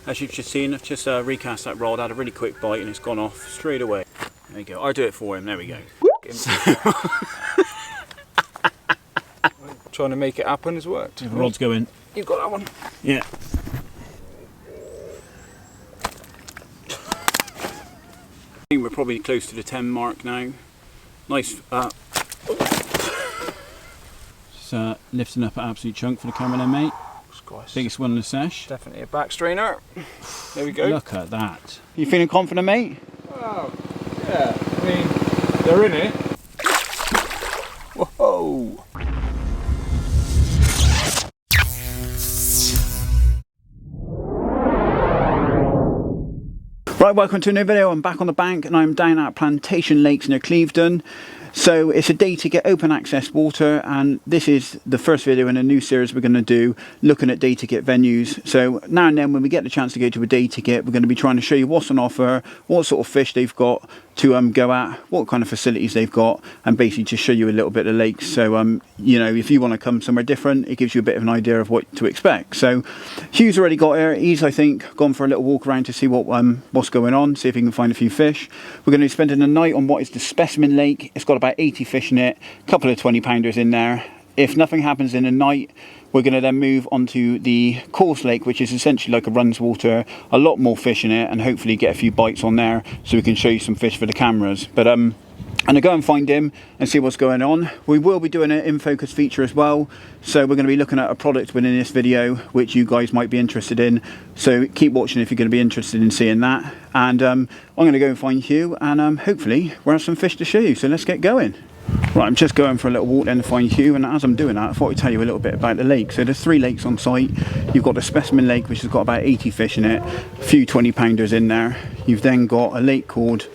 As you've just seen, I've just recast that rod, had a really quick bite and it's gone off straight away. There you go, I'll do it for him, there we go. Trying to make it happen has worked. The rod's going. You've got that one? Yeah. I think we're probably close to the 10 mark now. Nice. Just lifting up an absolute chunk for the camera there, mate. Biggest one in the sesh. Definitely a back strainer. There we go. Look at that. You feeling confident, mate? Oh, yeah. I mean, they're in it. Whoa! Right, welcome to a new video. I'm back on the bank and I'm down at Plantation Lakes near Clevedon. So it's a day to get open access water, and this is the first video in a new series we're going to do looking at day ticket venues. So now and then when we get the chance to go to a day ticket, we're going to be trying to show you what's on offer, what sort of fish they've got to go at, what kind of facilities they've got, and basically just show you a little bit of lakes. So you know, if you want to come somewhere different, it gives you a bit of an idea of what to expect. So Hugh's already got here. He's, I think, gone for a little walk around to see what's going on, see if he can find a few fish. We're going to be spending the night on what is the Specimen Lake. It's got about 80 fish in it, a couple of 20-pounders in there. If nothing happens in the night, we're going to then move on to the Coarse Lake, which is essentially like a runs water, a lot more fish in it, and hopefully get a few bites on there so we can show you some fish for the cameras. But I'm going to go and find him and see what's going on. We will be doing an in focus feature as well, so we're going to be looking at a product within this video which you guys might be interested in, so keep watching if you're going to be interested in seeing that. And I'm going to go and find Hugh, and hopefully we'll have some fish to show you, so let's get going. Right, I'm just going for a little walk then to find Hugh, and as I'm doing that I thought I'd tell you a little bit about the lake. So there's 3 lakes on site. You've got the Specimen Lake, which has got about 80 fish in it, a few 20-pounders in there. You've then got a lake called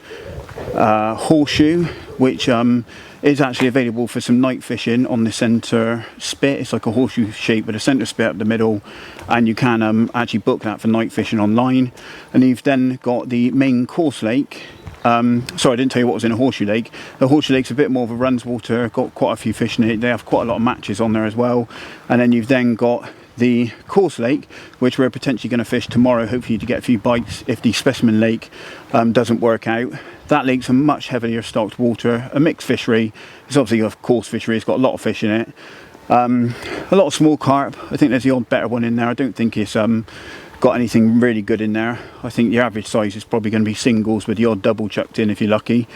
Horseshoe, which is actually available for some night fishing on the centre spit. It's like a horseshoe shape with a centre spit up the middle, and you can actually book that for night fishing online. And you've then got the main Coarse Lake. Sorry, I didn't tell you what was in a Horseshoe Lake. The Horseshoe Lake's a bit more of a runs water, got quite a few fish in it. They have quite a lot of matches on there as well. And then you've then got the Coarse Lake, which we're potentially going to fish tomorrow, hopefully to get a few bites if the Specimen Lake doesn't work out. That lake's a much heavier stocked water, a mixed fishery. It's obviously a coarse fishery, it's got a lot of fish in it. A lot of small carp. I think there's the odd better one in there. I don't think it's got anything really good in there. I think the average size is probably going to be singles with the odd double chucked in if you're lucky.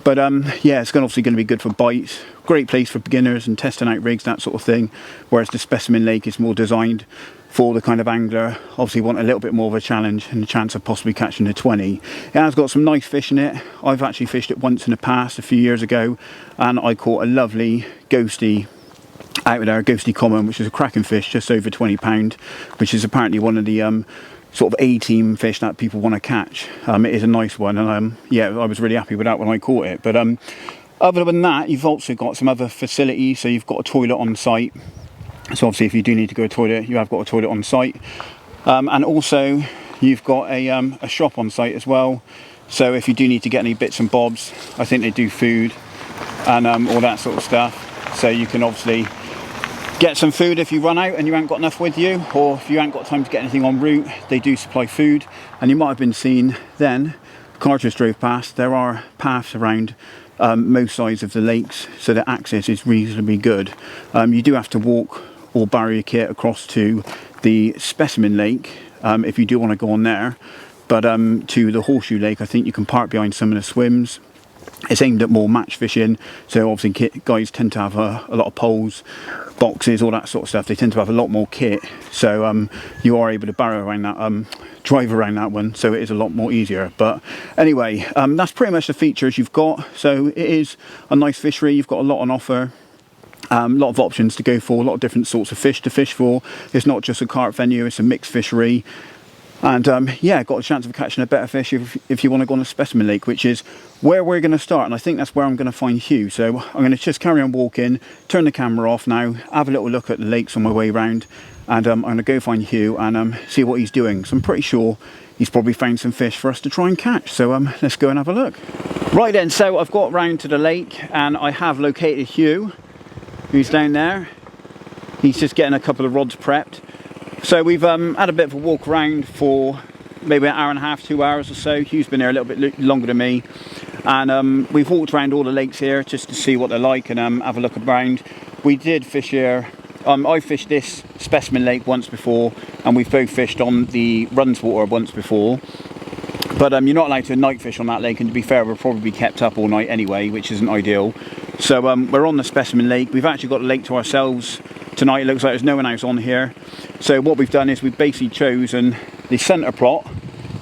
But yeah, it's obviously going to be good for bites. Great place for beginners and testing out rigs, that sort of thing. Whereas the Specimen Lake is more designed for the kind of angler obviously want a little bit more of a challenge and a chance of possibly catching a 20. It has got some nice fish in it. I've actually fished it once in the past a few years ago, and I caught a lovely ghosty out of there, a ghosty common, which is a cracking fish, just over £20, which is apparently one of the sort of A-team fish that people want to catch. It is a nice one, and yeah, I was really happy with that when I caught it. But other than that, you've also got some other facilities. So you've got a toilet on site, so obviously if you do need to go to the toilet, you have got a toilet on site. And also you've got a shop on site as well, so if you do need to get any bits and bobs, I think they do food and all that sort of stuff, so you can obviously get some food if you run out and you haven't got enough with you, or if you haven't got time to get anything en route, they do supply food. And you might have been seen then, car just drove past, there are paths around most sides of the lakes, so the access is reasonably good. You do have to walk or barrier kit across to the Specimen Lake if you do want to go on there, but to the Horseshoe Lake I think you can park behind some of the swims. It's aimed at more match fishing, so obviously guys tend to have a lot of poles, boxes, all that sort of stuff. They tend to have a lot more kit, so you are able to barrow around that, drive around that one, so it is a lot more easier. But anyway, that's pretty much the features you've got. So it is a nice fishery. You've got a lot on offer, a lot of options to go for, a lot of different sorts of fish to fish for. It's not just a carp venue, it's a mixed fishery. And yeah, got a chance of catching a better fish if you want to go on a Specimen Lake, which is where we're going to start. And I think that's where I'm going to find Hugh. So I'm going to just carry on walking, turn the camera off now, have a little look at the lakes on my way round. And I'm going to go find Hugh and see what he's doing. So I'm pretty sure he's probably found some fish for us to try and catch. So let's go and have a look. Right then, so I've got round to the lake and I have located Hugh, who's down there. He's just getting a couple of rods prepped. So we've had a bit of a walk around for maybe an hour and a half, 2 hours or so. Hugh's been here a little bit longer than me, and we've walked around all the lakes here just to see what they're like and have a look around. We did fish here. I fished this specimen lake once before, and we've both fished on the Runswater once before. But you're not allowed to night fish on that lake, and to be fair, we'll probably be kept up all night anyway, which isn't ideal. So we're on the specimen lake. We've actually got the lake to ourselves tonight. It looks like there's no one else on here. So what we've done is we've basically chosen the centre plot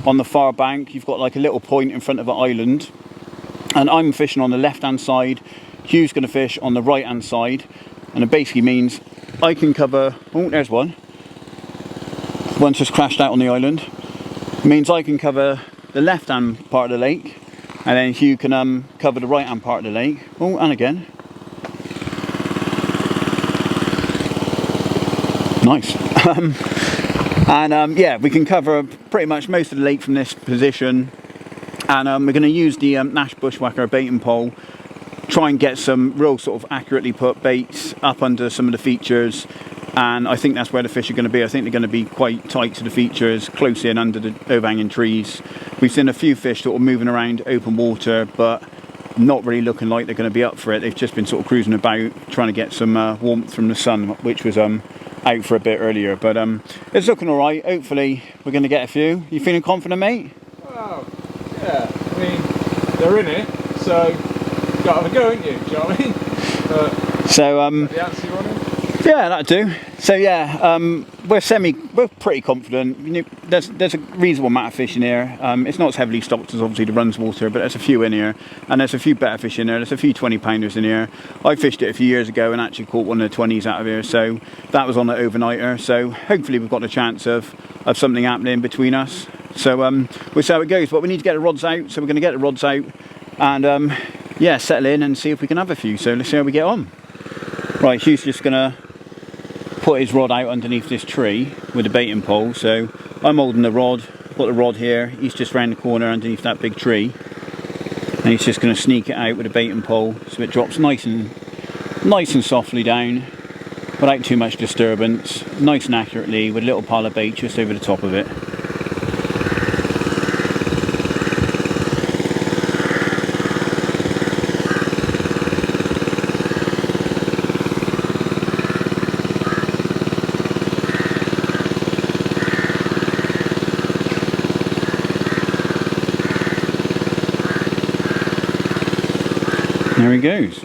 on the far bank. You've got like a little point in front of an island, and I'm fishing on the left hand side. Hugh's going to fish on the right hand side, and it basically means I can cover, oh there's one just crashed out on the island. It means I can cover the left hand part of the lake, and then Hugh can cover the right hand part of the lake. Oh, and again. Nice. Yeah, we can cover pretty much most of the lake from this position, and we're going to use the Nash Bushwhacker baiting pole, try and get some real sort of accurately put baits up under some of the features, and I think that's where the fish are going to be. I think they're going to be quite tight to the features, close in under the overhanging trees. We've seen a few fish sort of moving around open water, but not really looking like they're going to be up for it. They've just been sort of cruising about, trying to get some warmth from the sun, which was out for a bit earlier. But it's looking all right. Hopefully we're going to get a few. You feeling confident, mate? Well, yeah. I mean, they're in it, so you've got to have a go, haven't you? Do you know what I mean? So the answer you wanted? yeah, that'd do. So yeah, we're pretty confident. You know, there's a reasonable amount of fish in here. It's not as heavily stocked as obviously the Runswater, but there's a few in here, and there's a few better fish in there. There's a few 20-pounders in here. I fished it a few years ago and actually caught one of the 20s out of here, so that was on an overnighter. So hopefully we've got a chance of something happening between us. So we'll see how it goes. But we need to get the rods out, so we're going to get the rods out and yeah, settle in and see if we can have a few. So let's see how we get on. Right, Hugh's just going to put his rod out underneath this tree with the baiting pole. So I'm holding the rod, got the rod here. He's just round the corner underneath that big tree, and he's just going to sneak it out with the baiting pole so it drops nice and softly down without too much disturbance, nice and accurately, with a little pile of bait just over the top of it. There he goes.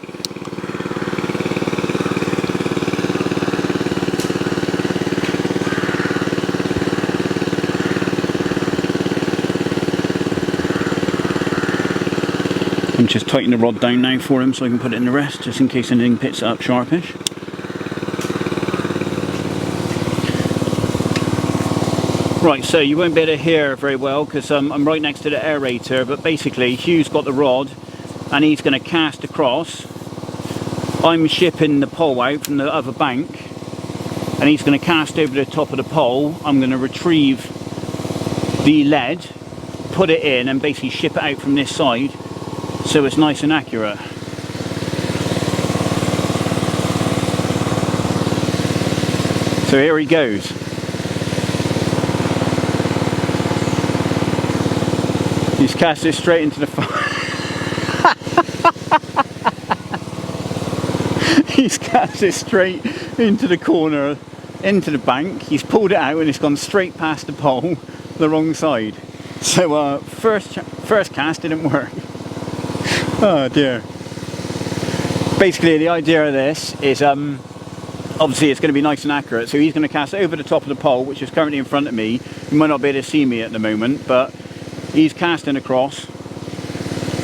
I'm just tightening the rod down now for him so I can put it in the rest, just in case anything picks it up sharpish. Right, so you won't be able to hear very well because I'm right next to the aerator, but basically Hugh's got the rod and he's going to cast across. I'm shipping the pole out from the other bank, and he's going to cast over the top of the pole. I'm going to retrieve the lead, put it in, and basically ship it out from this side so it's nice and accurate. So here he goes. He's cast it straight into the fire. He's cast it straight into the corner, into the bank. He's pulled it out and it's gone straight past the pole, the wrong side. So first cast didn't work. Oh dear. Basically the idea of this is obviously it's going to be nice and accurate. So he's going to cast over the top of the pole, which is currently in front of me. You might not be able to see me at the moment, but he's casting across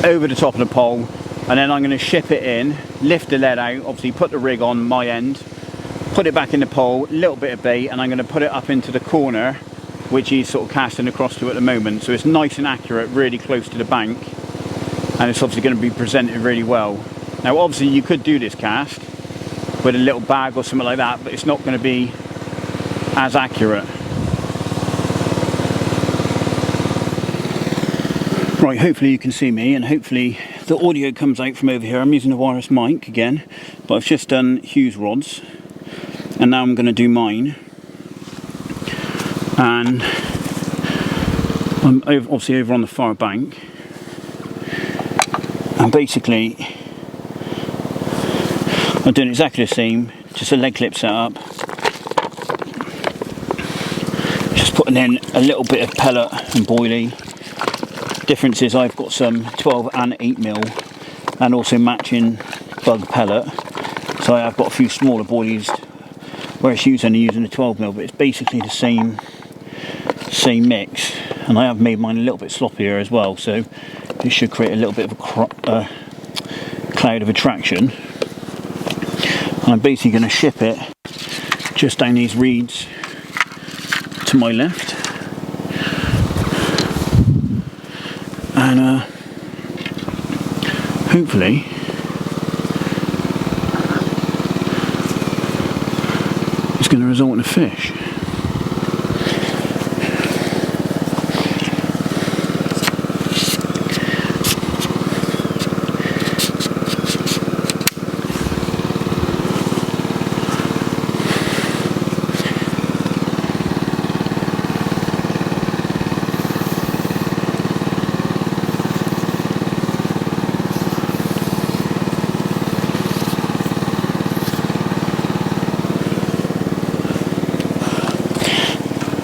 over the top of the pole. And then I'm going to ship it in, lift the lead out, obviously put the rig on my end, put it back in the pole, a little bit of bait, and I'm going to put it up into the corner, which he's sort of casting across to at the moment. So it's nice and accurate, really close to the bank, and it's obviously going to be presented really well. Now obviously you could do this cast with a little bag or something like that, but it's not going to be as accurate. Right, hopefully you can see me, and hopefully the audio comes out from over here. I'm using a wireless mic again, but I've just done Hugh's rods, and now I'm going to do mine. And I'm obviously over on the far bank, and basically I'm doing exactly the same, just a leg clip setup. Just putting in a little bit of pellet and boilie. Difference is I've got some 12 and 8mm and also matching bug pellet, so I have got a few smaller boilies where it's using the 12mm, but it's basically the same mix, and I have made mine a little bit sloppier as well, so it should create a little bit of a cloud of attraction. And I'm basically going to ship it just down these reeds to my left, and hopefully it's going to result in a fish.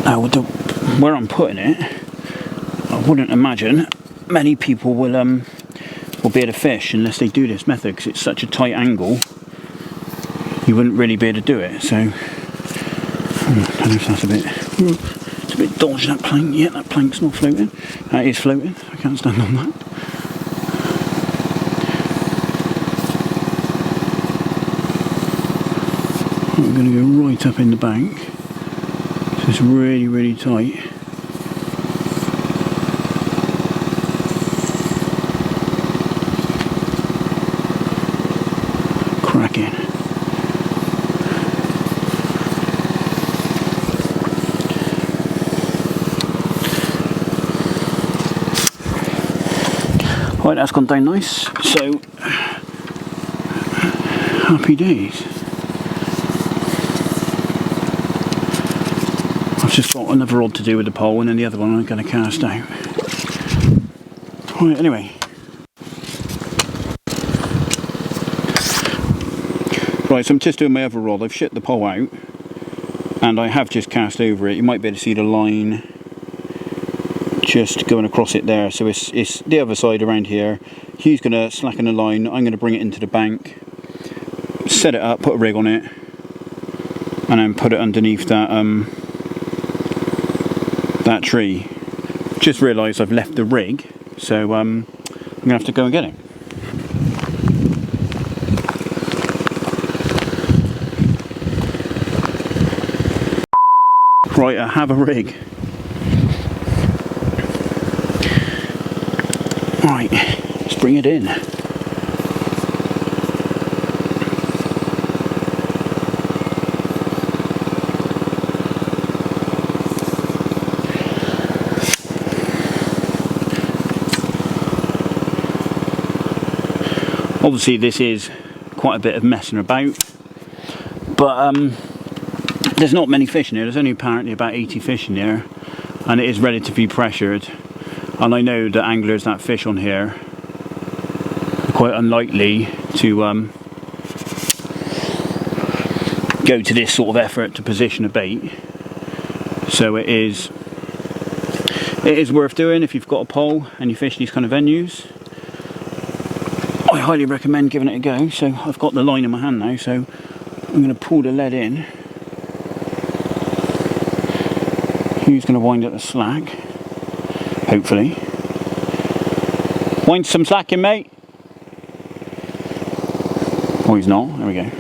Now, where I'm putting it, I wouldn't imagine many people will be able to fish unless they do this method, because it's such a tight angle. You wouldn't really be able to do it. So, I don't know if that's it's a bit dodgy, that plank. Yeah, that plank's not floating. It is floating. I can't stand on that. I'm going to go right up in the bank. It's really, really tight. Cracking. Right, that's gone down nice. So, happy days. I've just got another rod to do with the pole, and then the other one I'm going to cast out. Right, anyway. Right, so I'm just doing my other rod. I've shipped the pole out, and I have just cast over it. You might be able to see the line just going across it there. So it's the other side around here. Hugh's going to slacken the line. I'm going to bring it into the bank, set it up, put a rig on it, and then put it underneath that that tree. Just realised I've left the rig, so I'm going to have to go and get it. Right, I have a rig. Right, let's bring it in. Obviously this is quite a bit of messing about, but there's not many fish in here. There's only apparently about 80 fish in here, and it is relatively pressured, and I know that anglers that fish on here are quite unlikely to go to this sort of effort to position a bait. So it is worth doing if you've got a pole and you fish these kind of venues. I highly recommend giving it a go. So I've got the line in my hand now, so I'm going to pull the lead in. Who's going to wind up the slack? Hopefully. Wind some slack in, mate. Oh, he's not. There we go.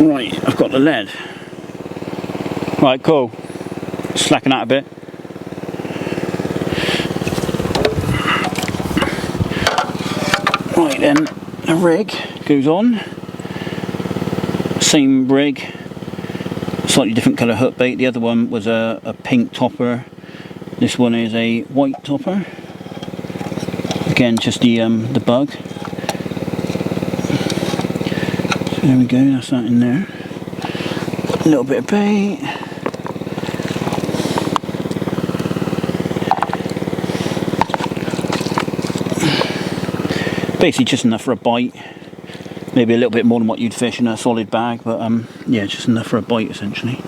Right, I've got the lead. Right, cool. Slacken out a bit. Right then, the rig goes on. Same rig, slightly different colour hook bait. The other one was a pink topper. This one is a white topper. Again, just the bug. So there we go, that's that in there. A little bit of bait. Basically just enough for a bite. Maybe a little bit more than what you'd fish in a solid bag, but yeah, just enough for a bite essentially.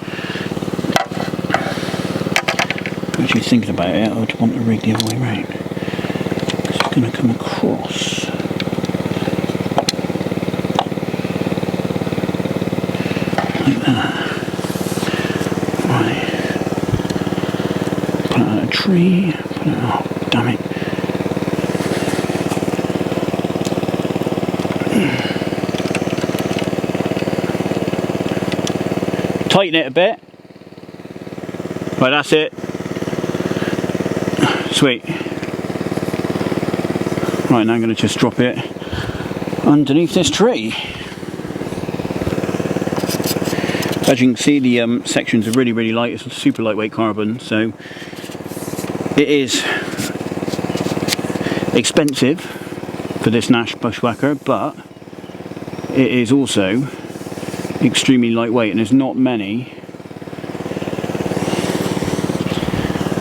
Actually thinking about it, I would want to rig the other way around. It's going to come across. Like that. Right. Put it on a tree. Put it, oh, damn it. Tighten it a bit. Right, that's it. Sweet. Right, now I'm going to just drop it underneath this tree. As you can see, the sections are really, really light. It's super lightweight carbon, so it is expensive for this Nash bushwhacker, but it is also extremely lightweight, and there's not many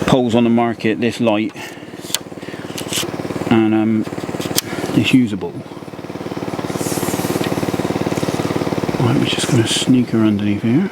poles on the market this light and it's usable. Right, we're just going to sneak her underneath here.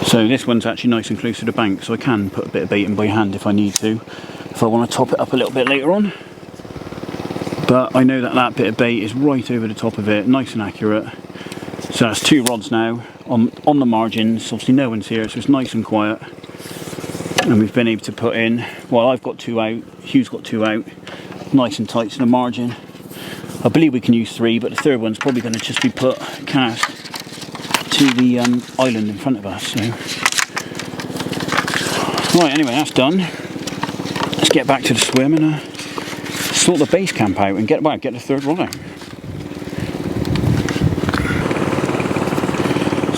So this one's actually nice and close to the bank, so I can put a bit of bait in by hand if I need to, if I want to top it up a little bit later on. But I know that that bit of bait is right over the top of it, nice and accurate. So that's 2 rods now on the margins. Obviously no one's here, so it's nice and quiet. And we've been able to put in, well, I've got 2 out, Hugh's got 2 out, nice and tight to the margin. I believe we can use 3, but the third one's probably going to just be put cast to the island in front of us. So right, anyway, that's done. Let's get back to the swim and sort the base camp out and get the 3rd rod out.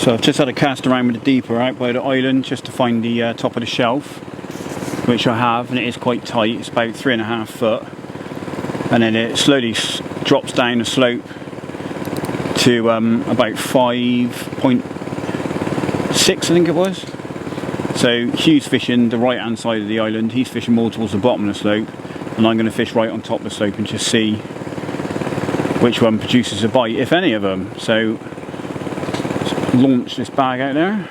So I've just had a cast around with the deeper out by the island just to find the top of the shelf, which I have, and it is quite tight. It's about 3.5 foot, and then it slowly drops down the slope to about 5.6, I think it was. So Hugh's fishing the right hand side of the island, he's fishing more towards the bottom of the slope, and I'm going to fish right on top of the slope and just see which one produces a bite, if any of them. So let's launch this bag out there.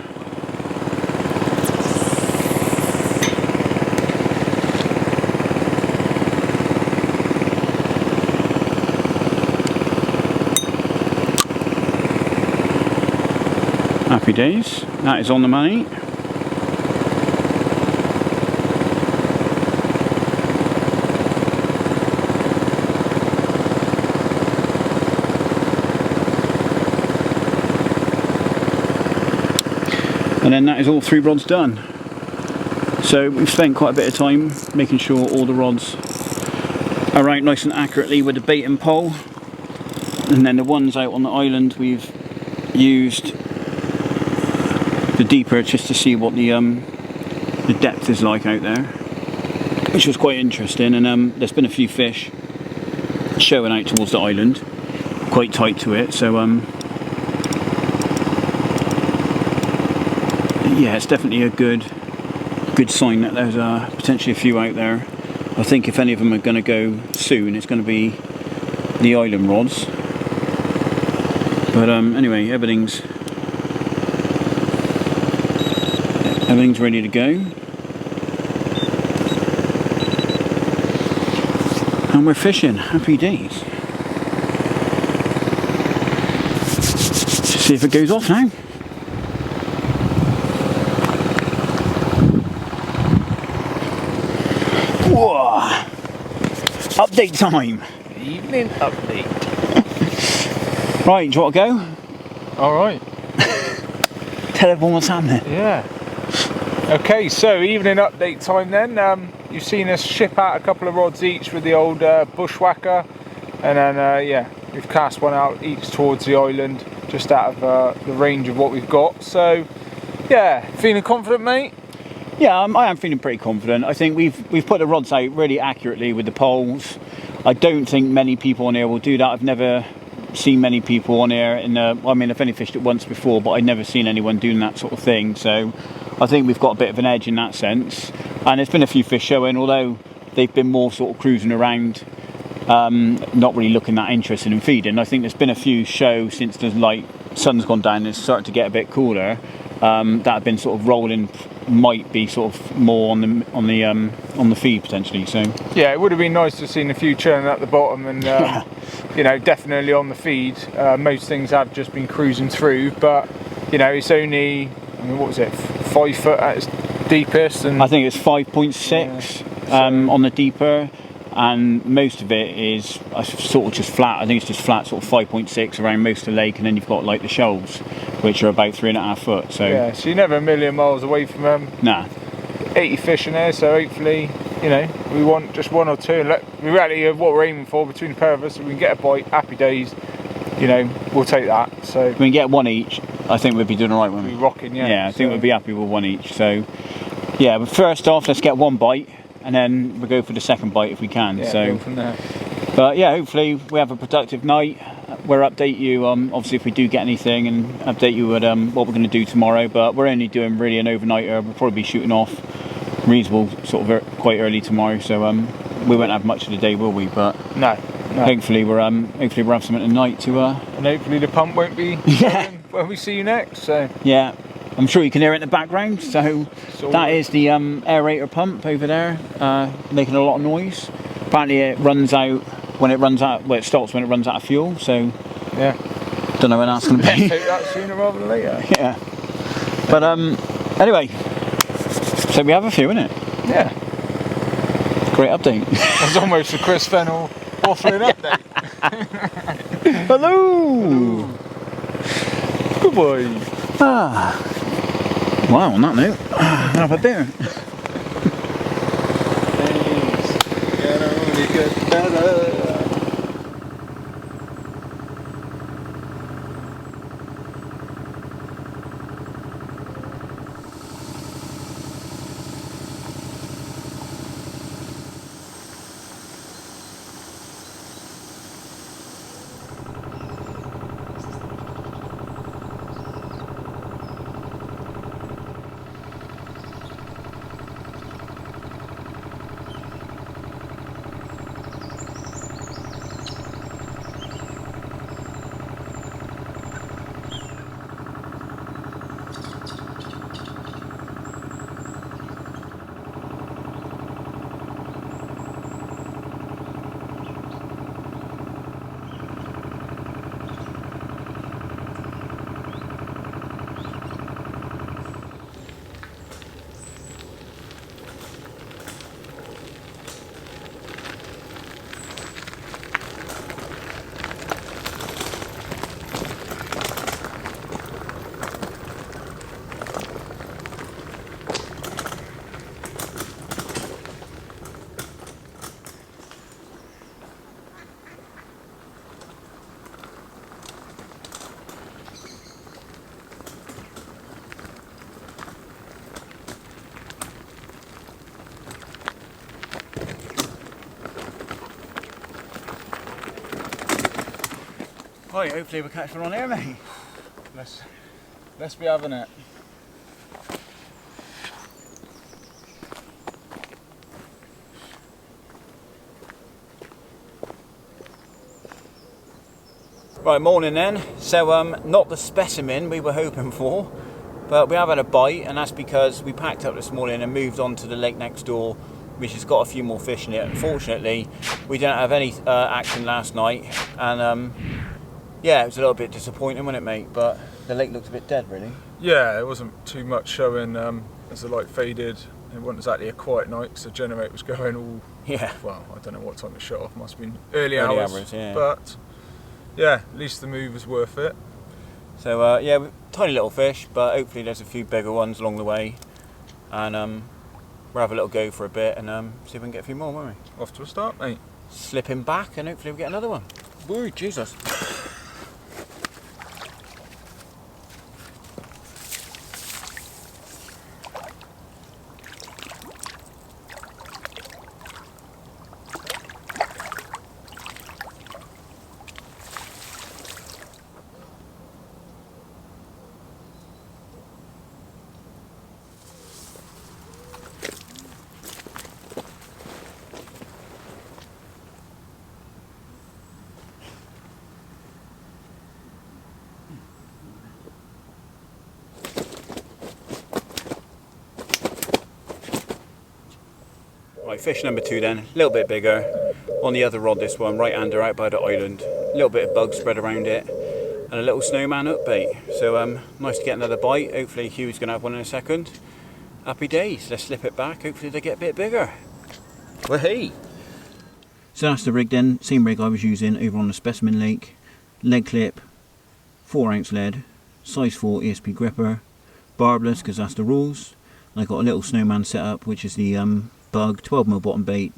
Happy days, that is on the money. And then that is all 3 rods done. So we've spent quite a bit of time making sure all the rods are out nice and accurately with the bait and pole. And then the ones out on the island we've used the deeper just to see what the depth is like out there, which was quite interesting. And there's been a few fish showing out towards the island, quite tight to it. So yeah, it's definitely a good sign that there's potentially a few out there. I think if any of them are going to go soon, it's going to be the island rods. But anyway, everything's ready to go, and we're fishing. Happy days. Let's see if it goes off now. Whoa! Update time. Evening update. Right, do you want to go? Alright. Tell everyone what's happening. Yeah. Okay, so evening update time then. You've seen us ship out a couple of rods each with the old bushwhacker. and then yeah, we've cast one out each towards the island, just out of the range of what we've got. So yeah, feeling confident, mate? Yeah, I am feeling pretty confident. I think we've put the rods out really accurately with the poles. I don't think many people on here will do that. I've never seen many people on here I mean, I've only fished it once before, but I've never seen anyone doing that sort of thing. So I think we've got a bit of an edge in that sense. And there's been a few fish showing, although they've been more sort of cruising around, not really looking that interested in feeding. I think there's been a few show since the sun's gone down and it's started to get a bit cooler, that have been sort of rolling, might be sort of more on the feed potentially. So yeah, it would have been nice to have seen a few churning at the bottom, and you know, definitely on the feed. Most things have just been cruising through, but you know, it's only, I mean, what was it, 5 foot at its deepest, and I think it's 5.6 on the deeper, and most of it is sort of just flat. I think it's just flat, sort of 5.6 around most of the lake, and then you've got like the shoals, which are about 3.5 foot. So yeah, so you're never a million miles away from them. Nah. 80 fish in there, so hopefully, you know, we want just 1 or 2. And we really what we're aiming for between the pair of us. If we can get a bite, happy days. You know, we'll take that. So if we can get 1 each, I think we'd be doing all right. Wouldn't we? Be rocking, yeah. Yeah, I think we'd be happy with 1 each. So yeah, but first off, let's get 1 bite, and then we'll go for the second bite if we can. Yeah, so go from there. But yeah, hopefully we have a productive night. We'll update you obviously if we do get anything, and update you with what we're going to do tomorrow. But we're only doing really an overnighter. We'll probably be shooting off reasonable sort of quite early tomorrow, so we won't have much of the day, will we? But no. Hopefully we'll have something tonight to and hopefully the pump won't be when we see you next. So yeah, I'm sure you can hear it in the background. So that is the aerator pump over there, making a lot of noise. Apparently it runs out when it runs out. Well, it stops when it runs out of fuel. So yeah, don't know when that's going to be. Take that sooner rather than later. Yeah. But anyway, so we have a few, innit? Yeah. Great update. It's almost a Chris Fennell waffling update. Hello. Good boy. Wow, on that note, have a beer. Things can only get better. Right, hopefully we'll catch one on here, mate. Let's be having it. Right, morning then. So not the specimen we were hoping for, but we have had a bite, and that's because we packed up this morning and moved on to the lake next door, which has got a few more fish in it. Unfortunately, we didn't have any action last night, and yeah, it was a little bit disappointing, wasn't it, mate? But the lake looked a bit dead, really. Yeah, it wasn't too much showing as the light faded. It wasn't exactly a quiet night because the generator was going all... Yeah. Well, I don't know what time it shut off. Must have been early hours. Yeah. But yeah, at least the move was worth it. So yeah, tiny little fish, but hopefully there's a few bigger ones along the way, and we'll have a little go for a bit and see if we can get a few more, won't we? Off to a start, mate. slip him back and hopefully we'll get another one. Woo, Jesus. Right, fish number 2 then, a little bit bigger. On the other rod, this one, right-hander out by the island. A little bit of bug spread around it. And a little snowman hook bait. So nice to get another bite. Hopefully Hugh's going to have one in a second. Happy days. Let's slip it back. Hopefully they get a bit bigger. Well, hey. So that's the rig then. Same rig I was using over on the Specimen Lake. Lead clip, 4-ounce lead, size 4 ESP gripper, barbless because that's the rules. And I got a little snowman set up, which is the bug 12mm bottom bait.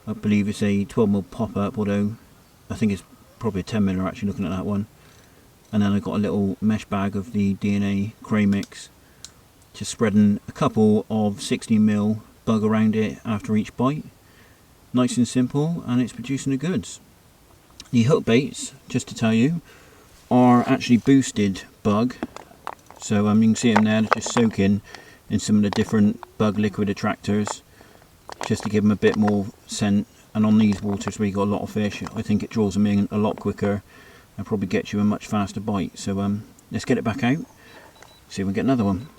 I believe it's a 12mm pop up, although I think it's probably a 10mm actually looking at that one. And then I got a little mesh bag of the DNA cray mix, just spreading a couple of 16mm bug around it after each bite. Nice and simple, and it's producing the goods. The hook baits, just to tell you, are actually boosted bug. So you can see them there, they're just soaking in some of the different bug liquid attractors, just to give them a bit more scent. And on these waters where you got a lot of fish, I think it draws them in a lot quicker and probably gets you a much faster bite. So let's get it back out, see if we can get another one.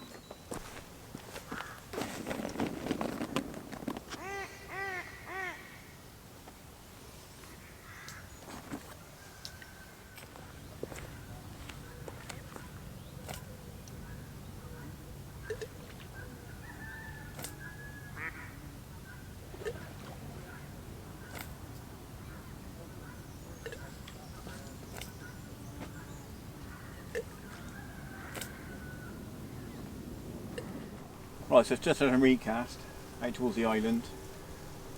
Right, so it's just a recast out towards the island,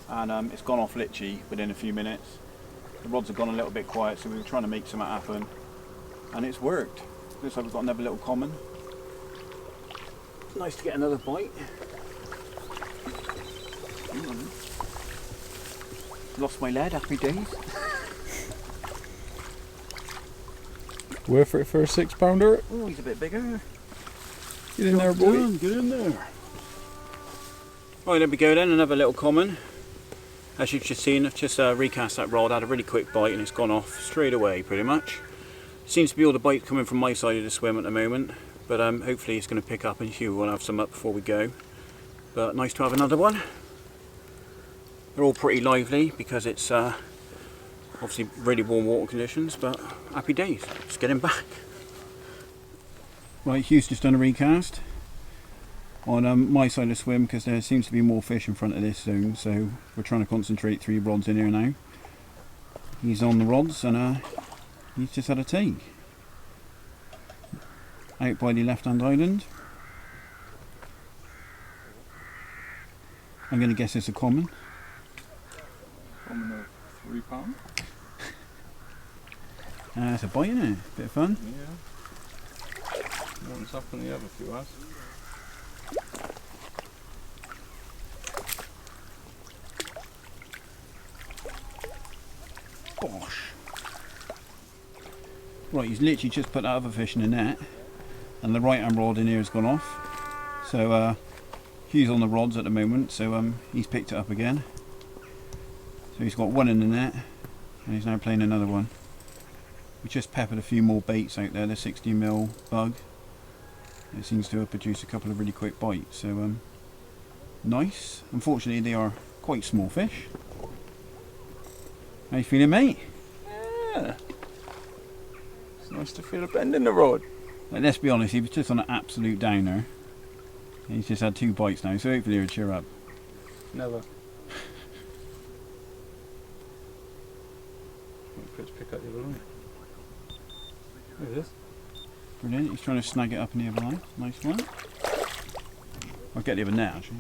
and it's gone off literally within a few minutes. The rods have gone a little bit quiet, so we were trying to make something happen, and it's worked. Looks like we've got another little common. Nice to get another bite. Lost my lead, happy days. Worth it for a 6-pounder? Oh, he's a bit bigger. Get in there, boy. Get in there. Right, there we go then, another little common. As you've just seen, I've just recast that rod, had a really quick bite and it's gone off straight away pretty much. Seems to be all the bite coming from my side of the swim at the moment, but hopefully it's going to pick up and Hugh will have some up before we go. But nice to have another one. They're all pretty lively because it's obviously really warm water conditions, but happy days, just get him back. Right, Hugh's just done a recast on my side of the swim because there seems to be more fish in front of this zone, so we're trying to concentrate 3 rods in here now. He's on the rods and he's just had a take out by the left hand island. I'm going to guess it's a common. Common of £3. It's a bite, isn't it? Bit of fun. Yeah. One's up on the other few has. Gosh. Right, he's literally just put that other fish in the net and the right hand rod in here has gone off. So Hugh's on the rods at the moment, so he's picked it up again. So he's got one in the net and he's now playing another one. We just peppered a few more baits out there, the 60mm bug. It seems to have produced a couple of really quick bites, so nice. Unfortunately they are quite small fish. How you feeling, mate? Yeah. It's nice to feel a bend in the rod. Like, let's be honest, he was just on an absolute downer. He's just had 2 bites now, so hopefully he'll cheer up. Never. Let's pick up the other line. There it is. Brilliant, he's trying to snag it up in the other line. Nice one. I'll get the other net actually.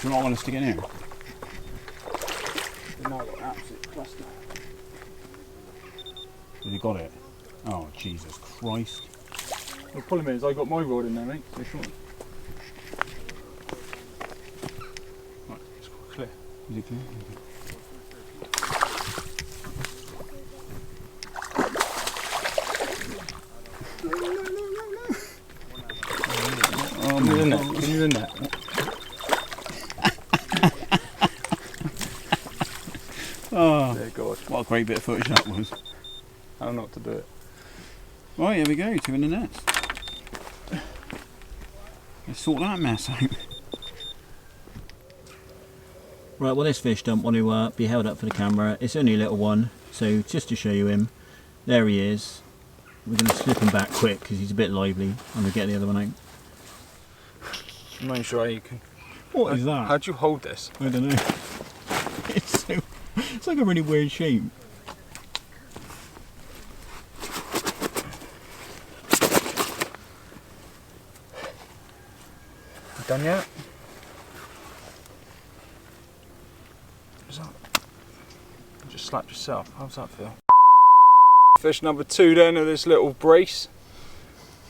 Do you not want to stick it in here? Now I've got an absolute cluster. Have you got it? Oh, Jesus Christ. The problem is I got my rod in there, mate. So Shaun. Right, it's clear. Is it clear? Oh, get in there. Get in there. Oh, dear God. what a great bit of footage that was. How not to do it. Right, here we go, 2 in the nets. Let's sort that mess out. Right, well this fish don't want to be held up for the camera. It's only a little one, so just to show you him, there he is. We're going to slip him back quick because he's a bit lively. I'm going to get the other one out. I'm not sure how you can... What is that? How do you hold this? I don't know. It's like a really weird shape. Done yet? What's that? You just slapped yourself. How's that feel? Fish number 2 then of this little brace.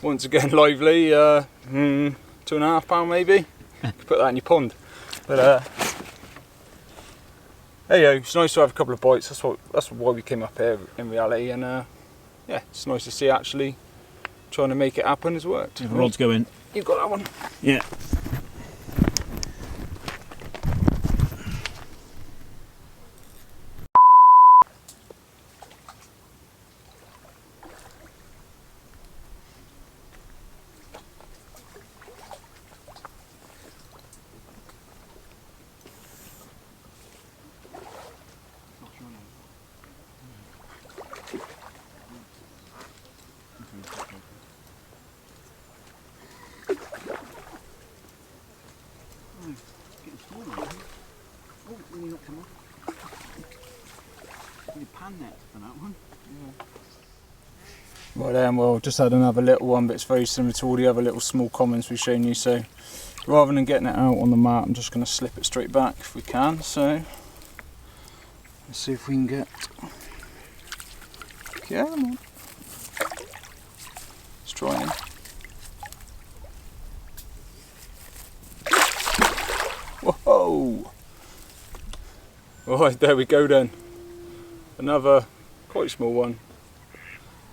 Once again lively. 2.5 pound maybe. You could put that in your pond. But hey yo, it's nice to have a couple of bites. That's why we came up here in reality. And yeah, it's nice to see actually trying to make it happen has worked. The rod's going. You've got that one. Yeah. Right then, well, just had another little one, but it's very similar to all the other little small commons we've shown you. So rather than getting it out on the mat, I'm just going to slip it straight back if we can. So let's see if we can get... Yeah, come on. Let's try him. Whoa! Right, there we go then. Another quite small one.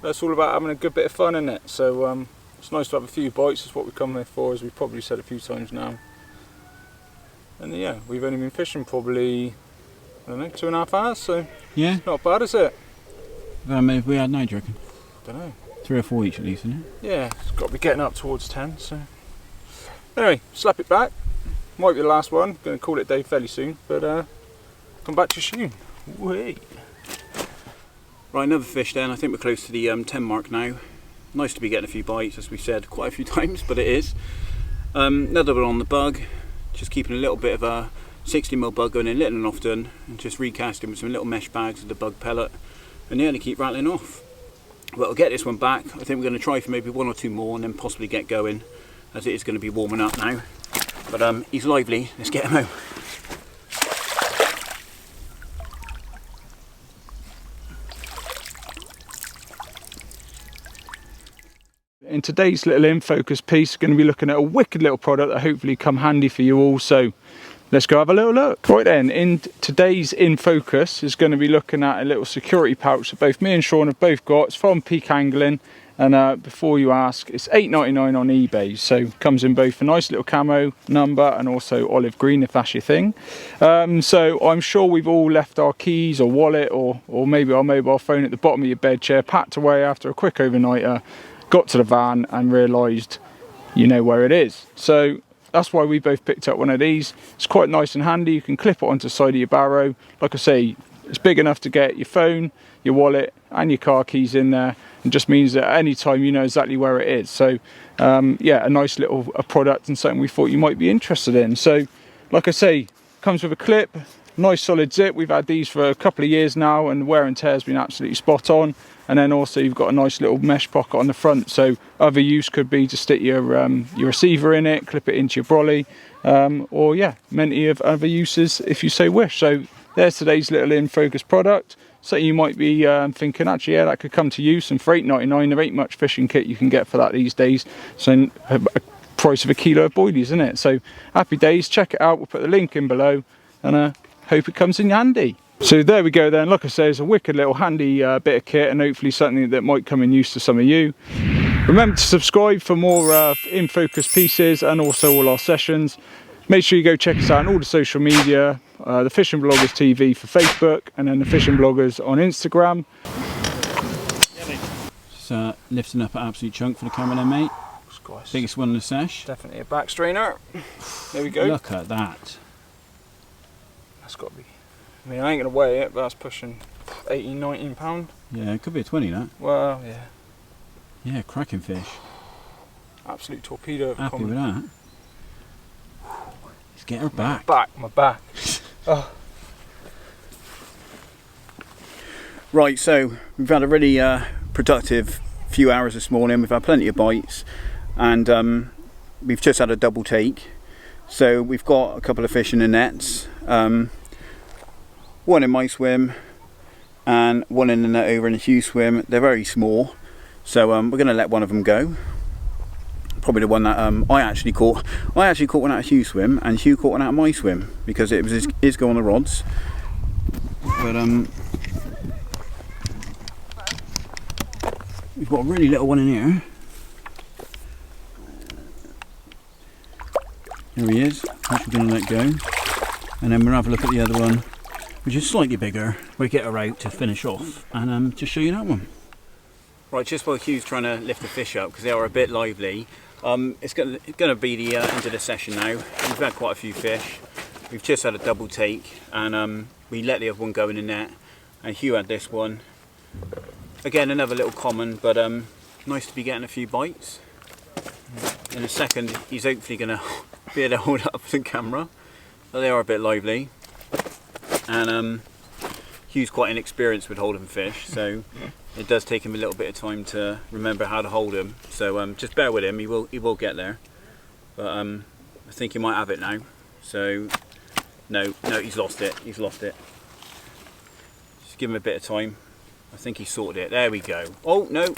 That's all about having a good bit of fun in it. So it's nice to have a few bites. That's what we come here for, as we've probably said a few times now. And yeah, we've only been fishing probably, I don't know, 2.5 hours. So yeah, not bad, is it? If we had 9, do you reckon? Don't know. 3 or 4 each at least, isn't it? Yeah, it's got to be getting up towards 10. So anyway, slap it back. Might be the last one. Going to call it a day fairly soon, but come back to you soon. Wait. Right, another fish then. I think we're close to the 10 mark now. Nice to be getting a few bites, as we said quite a few times, but it is. Another one on the bug. Just keeping a little bit of a 60mm bug going in little and often, and just recasting with some little mesh bags of the bug pellet. And yeah, they keep rattling off. But we'll get this one back. I think we're going to try for maybe 1 or 2 more and then possibly get going, as it is going to be warming up now. But he's lively. Let's get him out. In today's little in focus piece, we're going to be looking at a wicked little product that hopefully come handy for you all. So let's go have a little look. Right then, in today's in focus is going to be looking at a little security pouch that both me and Shaun have both got. It's from Peak Angling, and before you ask, it's $8.99 on eBay. So comes in both a nice little camo number and also olive green if that's your thing. So I'm sure we've all left our keys or wallet or maybe our mobile phone at the bottom of your bed chair, packed away after a quick overnighter. Got to the van and realised you know where it is. So that's why we both picked up one of these. It's quite nice and handy. You can clip it onto the side of your barrow. Like I say, it's big enough to get your phone, your wallet and your car keys in there. It just means that at any time you know exactly where it is. So yeah, a nice little product and something we thought you might be interested in. So like I say, comes with a clip, nice solid zip. We've had these for a couple of years now, and wear and tear has been absolutely spot on. And then also you've got a nice little mesh pocket on the front, so other use could be to stick your receiver in it, clip it into your brolly, or yeah, many of other uses if you so wish. So there's today's little in focus product. So you might be thinking, actually, yeah, that could come to use. And for $8.99, there ain't much fishing kit you can get for that these days. So a price of a kilo of boilies, isn't it? So happy days, check it out. We'll put the link in below, and hope it comes in handy. So there we go then. Like I say, it's a wicked little handy bit of kit, and hopefully something that might come in use to some of you. Remember to subscribe for more in focus pieces and also all our sessions. Make sure you go check us out on all the social media, the Fishing Bloggers TV for Facebook, and then the Fishing Bloggers on Instagram. Just lifting up an absolute chunk for the camera then, mate. Biggest one in the sesh. Definitely a back strainer. There we go. Look at that. That's got to be, I mean, I ain't going to weigh it, but that's pushing 18, 19 pound. Yeah, it could be a 20, that. Well, yeah. Yeah, cracking fish. Absolute torpedo of a Happy with that. Let's get her back. My back. Oh. Right, so we've had a really productive few hours this morning. We've had plenty of bites, and we've just had a double take. So we've got a couple of fish in the nets, one in my swim and one in the net over in the Hugh swim. They're very small, so we're going to let one of them go. Probably the one that I actually caught. I actually caught one out of Hugh swim, and Hugh caught one out of my swim because it was his go on the rods. But we've got a really little one in here. There he is, which we're going to let go. And then we'll have a look at the other one, which is slightly bigger. We'll get her out to finish off and just show you that one. Right, just while Hugh's trying to lift the fish up, because they are a bit lively, it's going to be the end of the session now. We've had quite a few fish. We've just had a double take, and we let the other one go in the net, and Hugh had this one. Again, another little common, but nice to be getting a few bites. In a second, he's hopefully going to be able to hold up the camera. But they are a bit lively, and Hugh's quite inexperienced with holding fish, so it does take him a little bit of time to remember how to hold him. So just bear with him; he will get there. But I think he might have it now. So no, he's lost it. He's lost it. Just give him a bit of time. I think he sorted it. There we go. Oh no!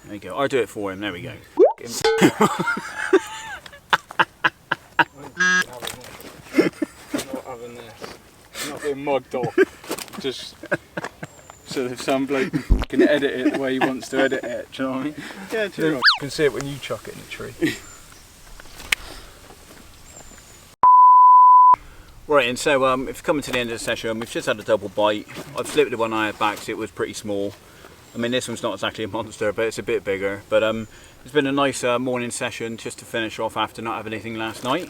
There we go. I'll do it for him. There we go. Not having this. Not being mugged off. Just so if some bloke can edit it the way he wants to edit it. Do you know what I mean? Yeah, true. You can see it when you chuck it in the tree. Right, and so if you're coming to the end of the session, we've just had a double bite. I've slipped the one I had back, so it was pretty small. I mean, this one's not exactly a monster, but it's a bit bigger. But it's been a nice morning session just to finish off after not having anything last night.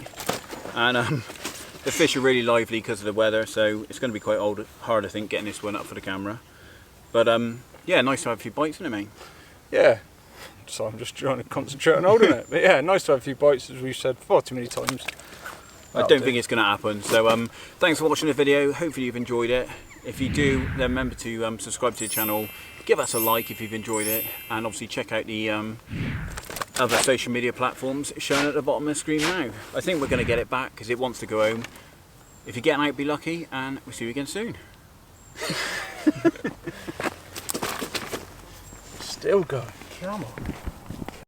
And the fish are really lively because of the weather, so it's going to be quite hard, I think, getting this one up for the camera. But yeah, nice to have a few bites, isn't it, mate? Yeah. So I'm just trying to concentrate on holding it. But yeah, nice to have a few bites, as we've said far too many times. I don't think it's going to happen. So thanks for watching the video. Hopefully you've enjoyed it. If you do, then remember to subscribe to the channel. Give us a like if you've enjoyed it, and obviously check out the other social media platforms shown at the bottom of the screen now. I think we're going to get it back because it wants to go home. If you're getting out, be lucky, and we'll see you again soon. Still going. Come on.